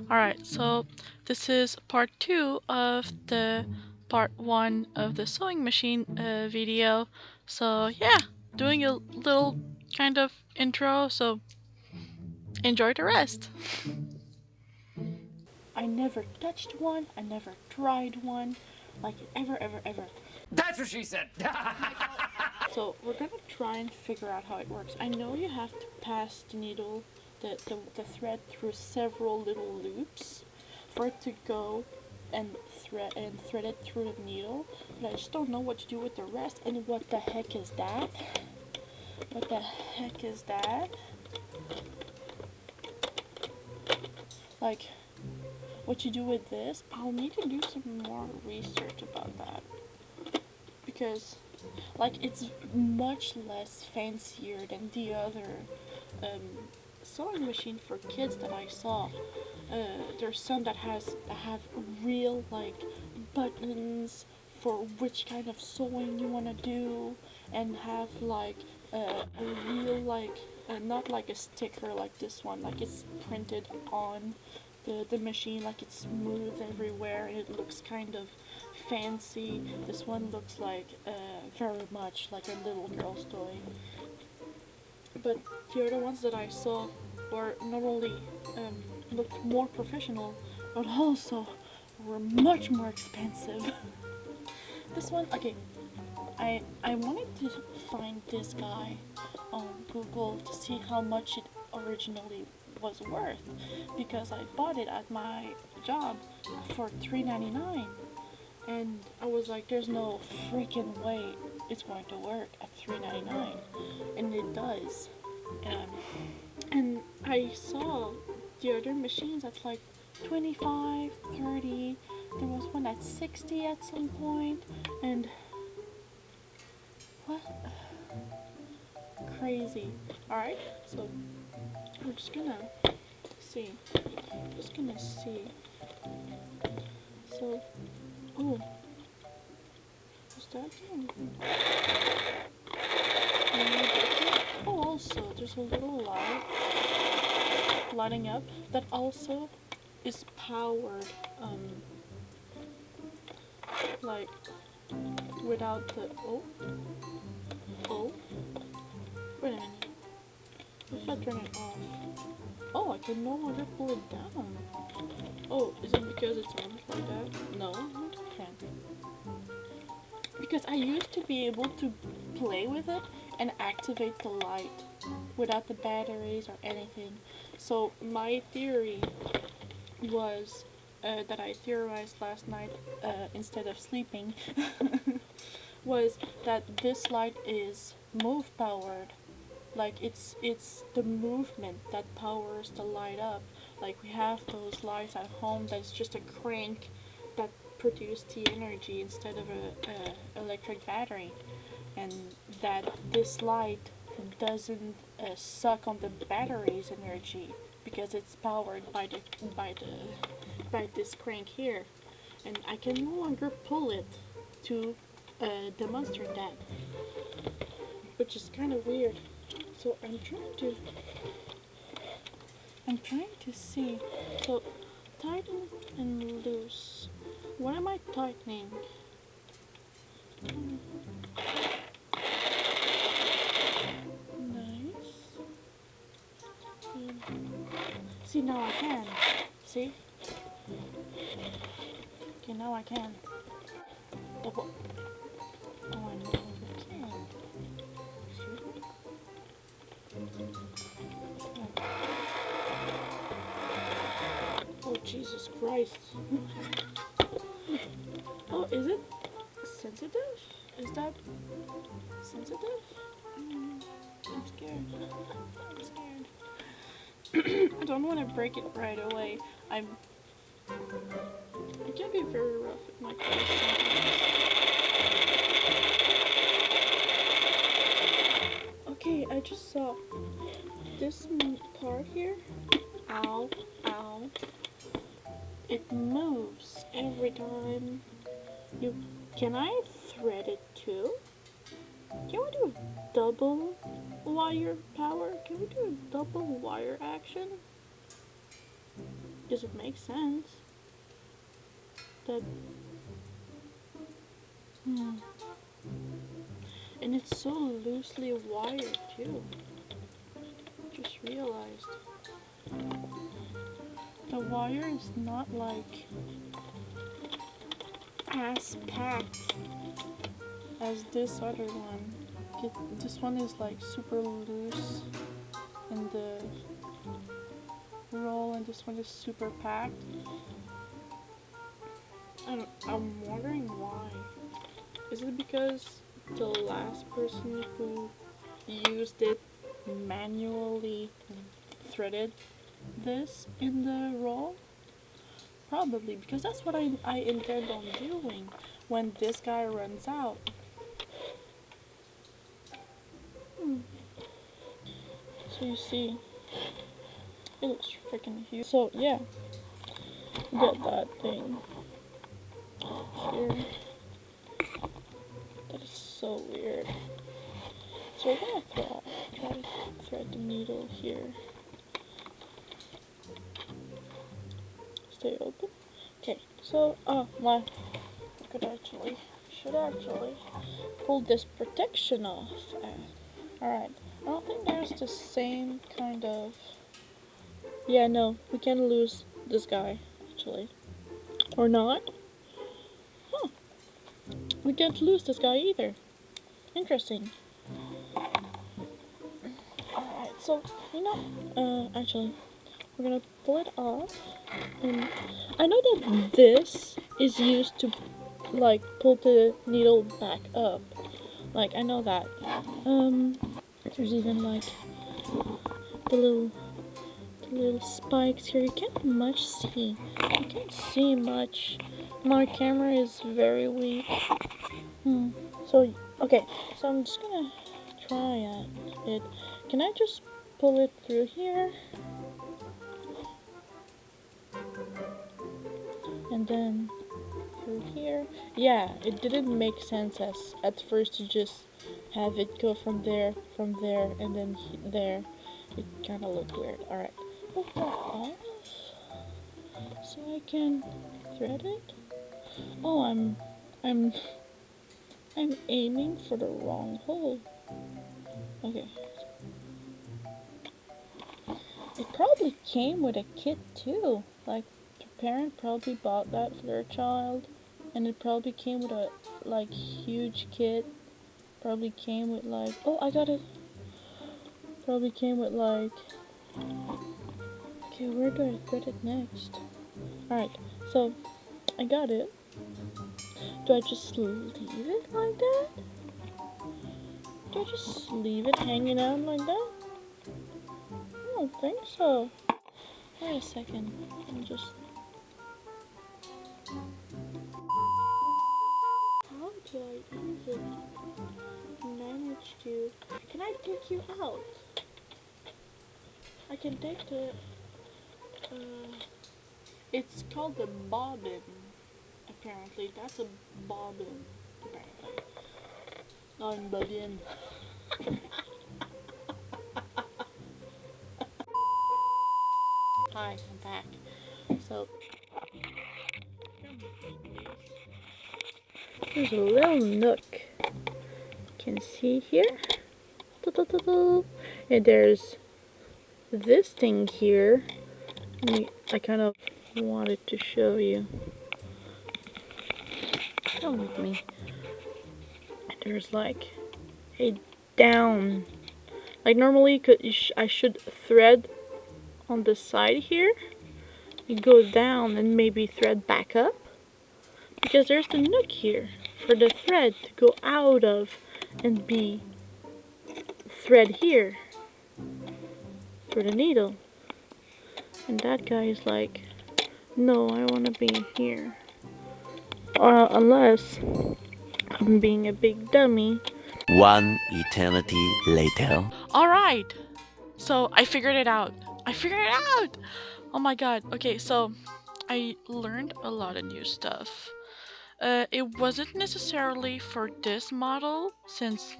Alright, so this is part 2 of the part 1 of the sewing machine video. So yeah, doing a little kind of intro, so enjoy the rest. I never touched one, I never tried one, like ever. That's what she said. So we're gonna try and figure out how it works. I know you have to pass the needle, the thread through several little loops for it to go and thread it through the needle, but I just don't know what to do with the rest. And what the heck is that? What the heck is that? Like, what you do with this? I'll need to do some more research about that, because like it's much less fancier than the other um, sewing machine for kids that I saw. There's some that have real like buttons for which kind of sewing you want to do, and have like a real like not like a sticker like this one, like it's printed on the machine, like it's smooth everywhere and it looks kind of fancy. This one looks like very much like a little girl's toy. But the other ones that I saw were not only looked more professional, but also were much more expensive. This one, okay, I wanted to find this guy on Google to see how much it originally was worth, because I bought it at my job for $3.99, and I was like, there's no freaking way it's going to work at $3.99, and it does. Um, and I saw the other machines at like 25, 30. There was one at 60 at some point, and what? Crazy. Alright, so we're just gonna see. Just gonna see. So, oh, what's that thing? Oh, also, there's a little light lighting up that also is powered, like, without the, oh, wait a minute, if I turn it off, oh, I can no longer pull it down. Oh, is it because it's on like that? No, not different. Because I used to be able to play with it and activate the light without the batteries or anything. So my theory was that I theorized last night instead of sleeping was that this light is move powered. Like it's the movement that powers the light up. Like we have those lights at home that's just a crank that produce the energy instead of a electric battery, and that this light doesn't suck on the battery's energy because it's powered by this crank here, and I can no longer pull it to demonstrate that, which is kind of weird. So I'm trying to see. So tighten and loose. What am I tightening? Nice. See, now I can. See? Okay, now I can. Oh, I no longer can. Oh, Jesus Christ. Oh, is it sensitive? Is that sensitive? I'm scared. I'm scared. I don't want to break it right away. I can be very rough with my clothes sometimes. Okay, I just saw this part here. Ow, ow. It moves every time you. Can I thread it too? Can we do a double wire power? Can we do a double wire action? Because it makes sense that and it's so loosely wired too. Just realized the wire is not like as packed as this other one. This one is like super loose in the roll, and this one is super packed. I'm wondering why. Is it because the last person who used it manually threaded this in the roll? Probably, because that's what I intend on doing when this guy runs out. So you see, it looks freaking huge. So yeah, get that thing here. That is so weird. So we're gonna try to thread the needle here. Stay open. Okay, so my should actually pull this protection off. Alright, I don't think there's the same kind of. Yeah, no, we can lose this guy actually, or not. Huh? We can't lose this guy either. Interesting. Alright, so actually, we're gonna pull it off, and I know that this is used to like pull the needle back up. Like I know that. There's even like the little spikes here. You can't much see. You can't see much. My camera is very weak. So okay, so I'm just gonna try it. Can I just pull it through here? And then through here. Yeah, it didn't make sense at first to just have it go from there, and then there. It kind of looked weird. Alright, pull that off so I can thread it. Oh, I'm aiming for the wrong hole. Okay. It probably came with a kit too. Like the parent probably bought that for their child, and it probably came with a like huge kit. Probably came with like, oh, I got it. Probably came with like, okay, where do I thread it next? Alright, so I got it. Do I just leave it like that? Do I just leave it hanging out like that? I don't think so. Wait a second. I'll just. How do I even manage to. Can I take you out? I can take the. It's called the bobbin. Apparently, that's a bobbin. Apparently. I'm bobbin. Hi, I'm back. So, there's a little nook. You can see here. And there's this thing here. I kind of wanted to show you. Come with me. There's like a down. Like normally, I should thread on the side here. You go down and maybe thread back up, because there's the nook here for the thread to go out of and be thread here for the needle. And that guy is like, no, I want to be in here. Unless I'm being a big dummy. One eternity later. Alright, so I figured it out. Oh my god. Okay, so I learned a lot of new stuff. It wasn't necessarily for this model, since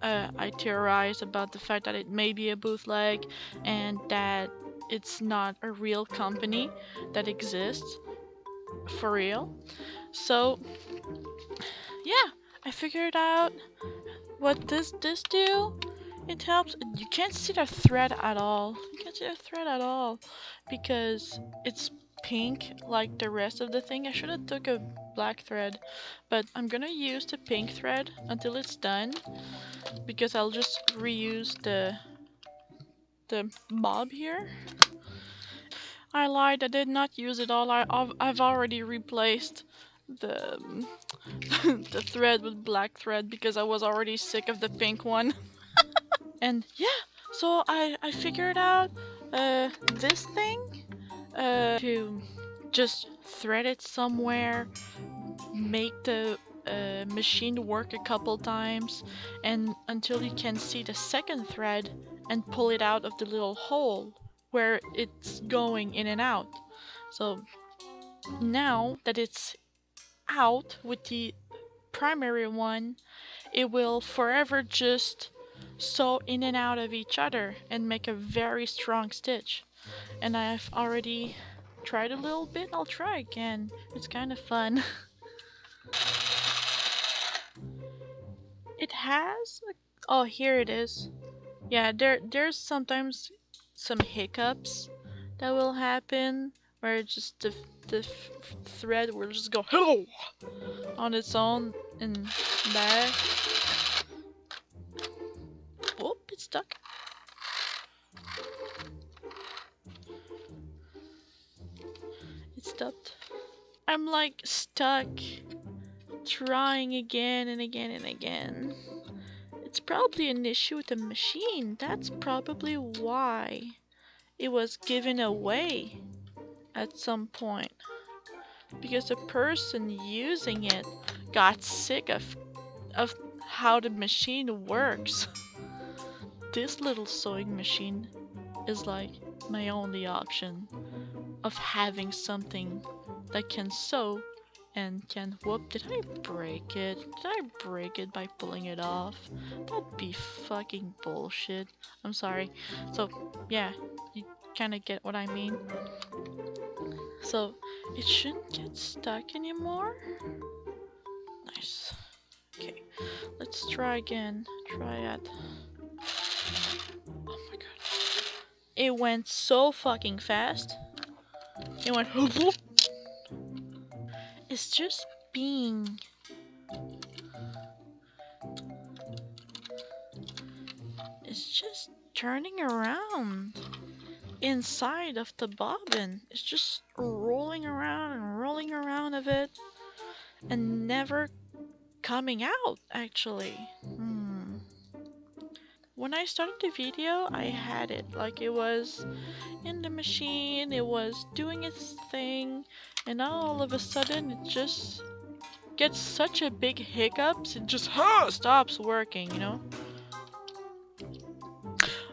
I theorized about the fact that it may be a bootleg and that it's not a real company that exists for real. So yeah, I figured out what this do. It helps. You can't see the thread at all. You can't see the thread at all because it's pink like the rest of the thing. I should have took a black thread, but I'm gonna use the pink thread until it's done because I'll just reuse the mob here. I lied. I did not use it all. I've already replaced the the thread with black thread because I was already sick of the pink one. And yeah, so I figured out this thing to just thread it somewhere, make the machine work a couple times, and until you can see the second thread and pull it out of the little hole where it's going in and out. So now that it's out with the primary one, it will forever just sew in and out of each other and make a very strong stitch. And I've already tried a little bit. I'll try again. It's kind of fun. It has oh, here it is. Yeah, there's sometimes some hiccups that will happen where just the thread will just go hello on its own and back. Oh, it's stuck. It stopped. I'm like stuck trying again and again and again. It's probably an issue with the machine. That's probably why it was given away at some point. Because the person using it got sick of how the machine works. This little sewing machine is like my only option of having something that can sew and can whoop. Did I break it? Did I break it by pulling it off? That'd be fucking bullshit. I'm sorry. So yeah, you kind of get what I mean. So it shouldn't get stuck anymore. Nice. Okay, let's try again. Try it. Oh my god. It went so fucking fast. It went It's just being it's just turning around inside of the bobbin. It's just rolling around and rolling around of it and never coming out actually. When I started the video, I had it like it was in the machine, it was doing its thing, and now all of a sudden it just gets such a big hiccups, it just stops working, you know?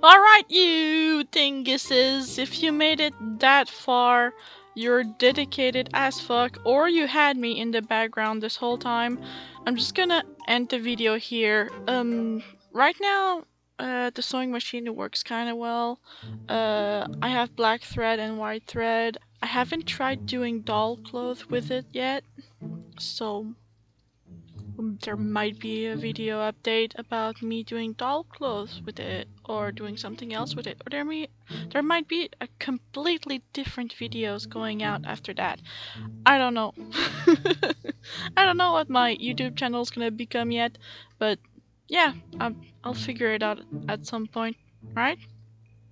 Alright, you dinguses, if you made it that far, you're dedicated as fuck, or you had me in the background this whole time. I'm just gonna end the video here. Right now, the sewing machine works kind of well. I have black thread and white thread. I haven't tried doing doll clothes with it yet, so there might be a video update about me doing doll clothes with it or doing something else with it, or there might be a completely different videos going out after that. I don't know. I don't know what my YouTube channel is gonna become yet, but yeah, I'll figure it out at some point, right?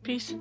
Peace.